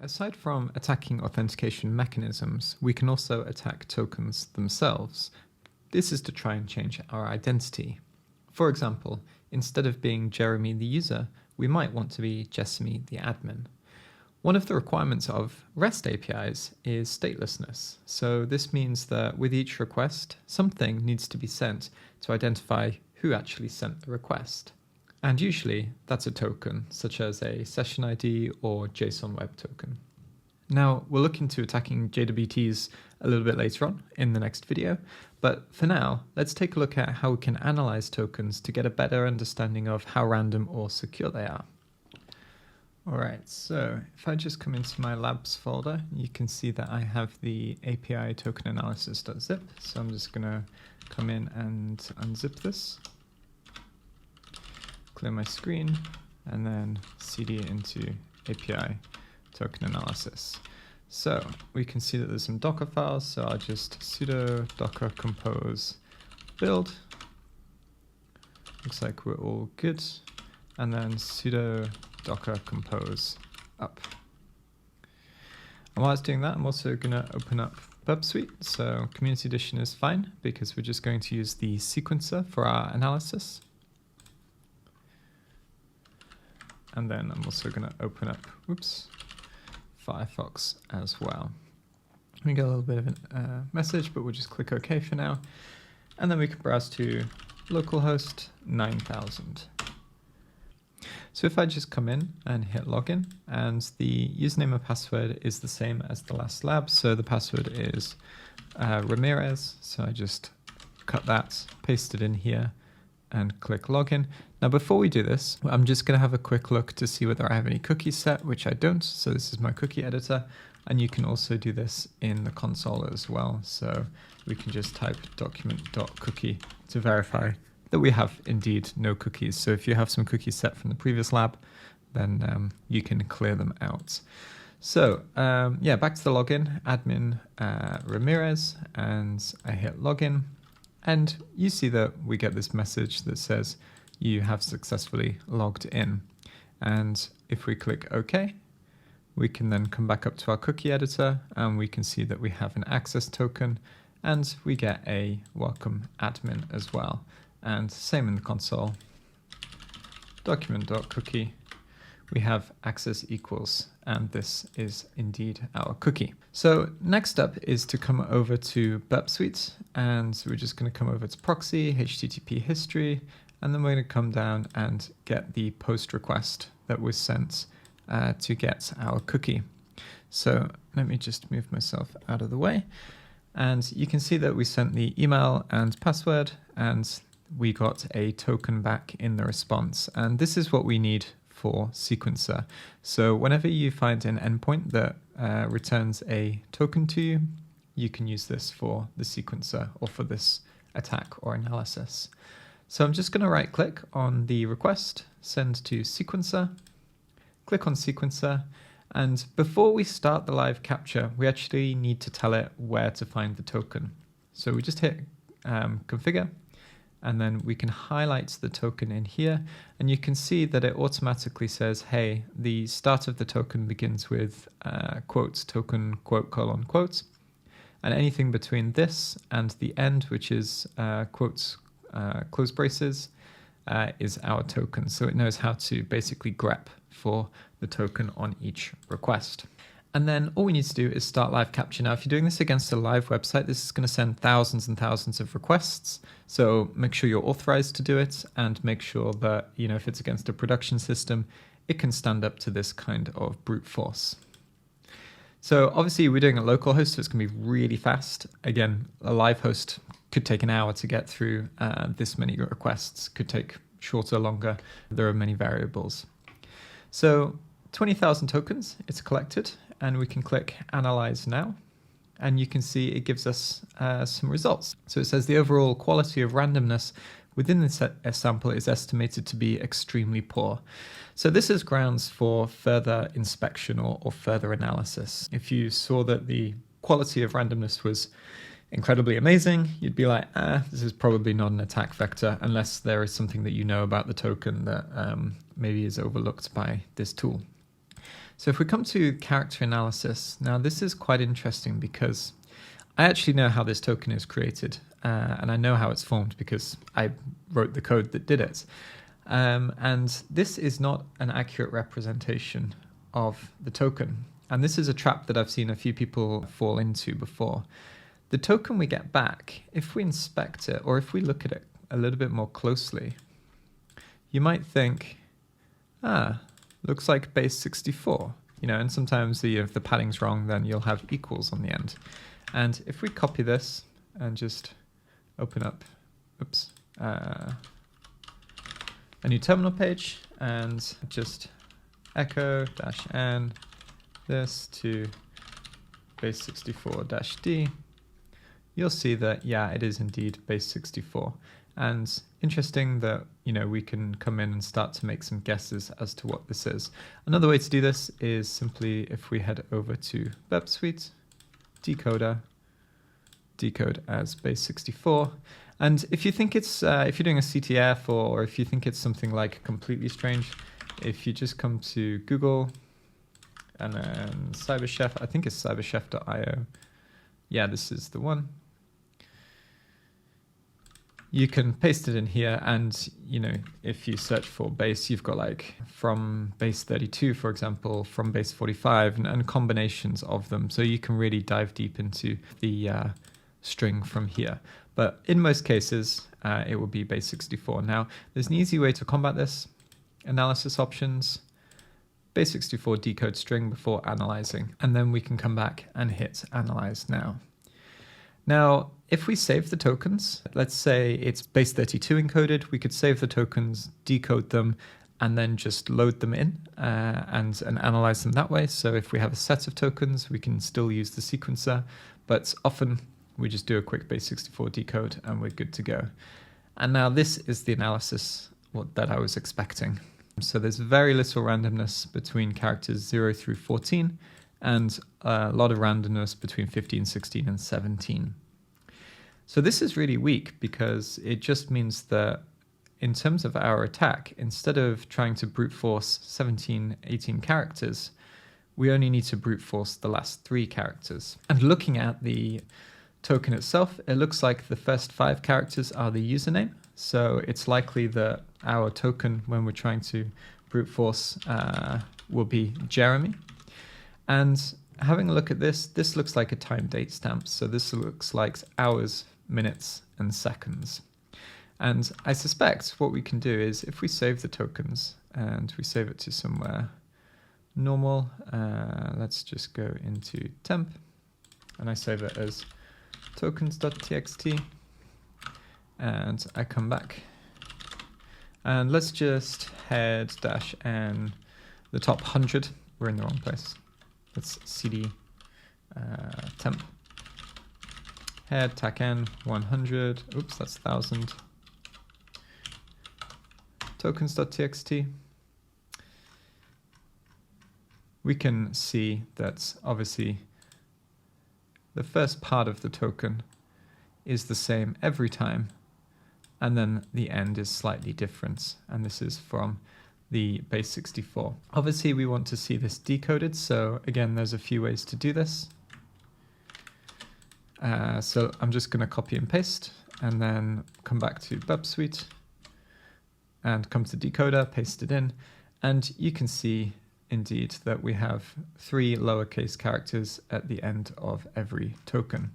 Aside from attacking authentication mechanisms, we can also attack tokens themselves. This is to try and change our identity. For example, instead of being Jeremy the user, we might want to be Jessamy the admin. One of the requirements of REST APIs is statelessness. So this means that with each request, something needs to be sent to identify who actually sent the request. And usually that's a token, such as a session ID or JSON Web Token. Now, we'll look into attacking JWTs a little bit later on in the next video, but for now, let's take a look at how we can analyze tokens to get a better understanding of how random or secure they are. All right, so if I just come into my labs folder, you can see that I have the API token analysis.zip. So I'm just gonna come in and unzip this, clear my screen, and then cd into API token analysis. So we can see that there's some Docker files, so I'll just sudo docker compose build. Looks like we're all good. And then sudo docker compose up. And while it's doing that, I'm also going to open up Burp Suite. So Community Edition is fine because we're just going to use the sequencer for our analysis. And then I'm also going to open up, Firefox as well. We get a little bit of a message, but we'll just click OK for now. And then we can browse to localhost 9000. So if I just come in and hit login, and the username and password is the same as the last lab, so the password is Ramirez, so I just cut that, paste it in here, and click login. Now before we do this, I'm just going to have a quick look to see whether I have any cookies set, which I don't, so this is my cookie editor, and you can also do this in the console as well, so we can just type document.cookie to verify that we have indeed no cookies. So if you have some cookies set from the previous lab, then you can clear them out. So yeah, back to the login, admin Ramirez, and I hit login. And you see that we get this message that says you have successfully logged in. And if we click OK, we can then come back up to our cookie editor and we can see that we have an access token and we get a welcome admin as well. And same in the console, document.cookie, we have access equals, and this is indeed our cookie. So next up is to come over to Burp Suite, and we're just going to come over to proxy, HTTP history, and then we're going to come down and get the post request that was sent to get our cookie. So let me just move myself out of the way. And you can see that we sent the email and password, and we got a token back in the response. And this is what we need for sequencer. So whenever you find an endpoint that returns a token to you, you can use this for the sequencer or for this attack or analysis. So I'm just going to right click on the request, send to sequencer, click on sequencer, and before we start the live capture, we actually need to tell it where to find the token. So we just hit configure, and then we can highlight the token in here, and you can see that it automatically says, hey, the start of the token begins with quotes, token, quote, colon, quotes, and anything between this and the end, which is quotes, close braces, is our token. So it knows how to basically grep for the token on each request. And then all we need to do is start live capture. Now, if you're doing this against a live website, this is going to send thousands and thousands of requests. So make sure you're authorized to do it and make sure that, you know, if it's against a production system, it can stand up to this kind of brute force. So obviously we're doing a local host, so it's going to be really fast. Again, a live host could take an hour to get through this many requests, could take shorter, longer. There are many variables. So 20,000 tokens, it's collected, and we can click Analyze Now, and you can see it gives us some results. So it says the overall quality of randomness within this sample is estimated to be extremely poor. So this is grounds for further inspection or further analysis. If you saw that the quality of randomness was incredibly amazing, you'd be like, this is probably not an attack vector unless there is something that you know about the token that maybe is overlooked by this tool. So if we come to character analysis, now this is quite interesting because I actually know how this token is created, and I know how it's formed because I wrote the code that did it. And this is not an accurate representation of the token. And this is a trap that I've seen a few people fall into before. The token we get back, if we inspect it or if we look at it a little bit more closely, you might think, looks like base 64, and sometimes if the padding's wrong, then you'll have equals on the end. And if we copy this and just open up, a new terminal page and just echo-n this to base 64-d, you'll see that, it is indeed base 64. And interesting that, we can come in and start to make some guesses as to what this is. Another way to do this is simply if we head over to Burp Suite, decoder, decode as base 64. And if you think it's, if you're doing a CTF or if you think it's something like completely strange, if you just come to Google and then CyberChef, I think it's cyberchef.io. Yeah, this is the one. You can paste it in here, and if you search for base, you've got like from base 32, for example, from base 45, and combinations of them. So you can really dive deep into the string from here. But in most cases, it will be base 64. Now, there's an easy way to combat this. Analysis options, base 64 decode string before analyzing, and then we can come back and hit analyze now. Now, if we save the tokens, let's say it's base 32 encoded, we could save the tokens, decode them, and then just load them in and analyze them that way. So if we have a set of tokens, we can still use the sequencer, but often we just do a quick base 64 decode and we're good to go. And now this is the analysis that I was expecting. So there's very little randomness between characters 0 through 14, and a lot of randomness between 15, 16, and 17. So this is really weak because it just means that in terms of our attack, instead of trying to brute force 17, 18 characters, we only need to brute force the last 3 characters. And looking at the token itself, it looks like the first 5 characters are the username. So it's likely that our token, when we're trying to brute force, will be Jeremy. And having a look at this, this looks like a time date stamp. So this looks like hours, minutes, and seconds. And I suspect what we can do is if we save the tokens and we save it to somewhere normal, let's just go into temp and I save it as tokens.txt and I come back and let's just head -n the top 100. We're in the wrong place. Let's cd temp head TACN 100. Oops, that's 1000. Tokens.txt. We can see that obviously the first part of the token is the same every time, and then the end is slightly different, and this is from the base 64. Obviously we want to see this decoded, so again there's a few ways to do this. So I'm just going to copy and paste and then come back to Burp Suite and come to decoder, paste it in, and you can see indeed that we have 3 lowercase characters at the end of every token.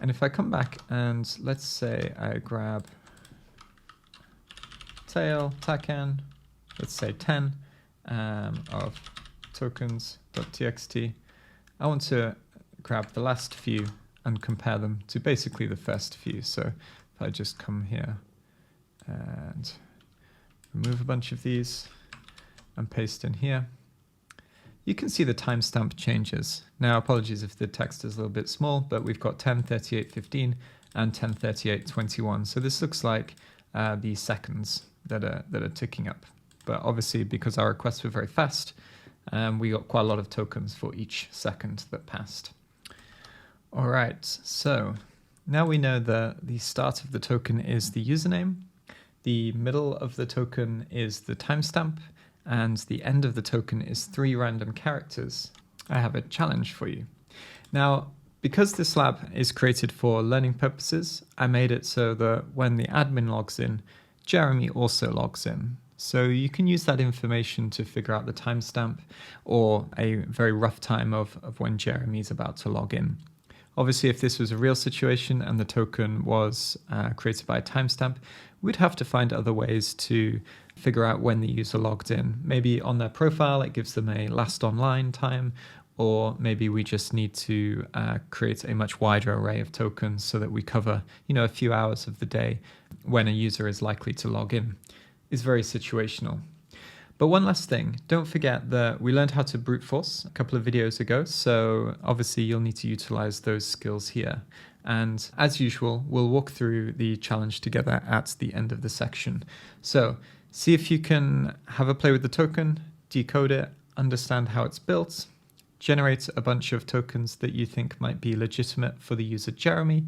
And if I come back and let's say I grab tail TACN, let's say 10 of tokens.txt, I want to grab the last few and compare them to basically the first few. So if I just come here and remove a bunch of these and paste in here, you can see the timestamp changes. Now, apologies if the text is a little bit small, but we've got 10:38:15 and 10:38:21. So this looks like the seconds that are ticking up. But obviously, because our requests were very fast, we got quite a lot of tokens for each second that passed. All right, so now we know that the start of the token is the username, the middle of the token is the timestamp, and the end of the token is 3 random characters, I have a challenge for you. Now, because this lab is created for learning purposes, I made it so that when the admin logs in, Jeremy also logs in. So you can use that information to figure out the timestamp or a very rough time of when Jeremy's about to log in. Obviously, if this was a real situation and the token was created by a timestamp, we'd have to find other ways to figure out when the user logged in. Maybe on their profile, it gives them a last online time, or maybe we just need to create a much wider array of tokens so that we cover, a few hours of the day when a user is likely to log in. It's very situational. But one last thing, don't forget that we learned how to brute force a couple of videos ago, so obviously you'll need to utilize those skills here. And as usual, we'll walk through the challenge together at the end of the section. So see if you can have a play with the token, decode it, understand how it's built, generate a bunch of tokens that you think might be legitimate for the user Jeremy,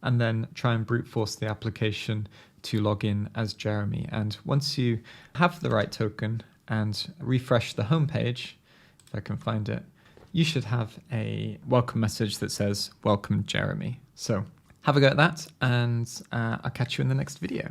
and then try and brute force the application to log in as Jeremy. And once you have the right token and refresh the home page, if I can find it, you should have a welcome message that says, "Welcome, Jeremy." So have a go at that, and I'll catch you in the next video.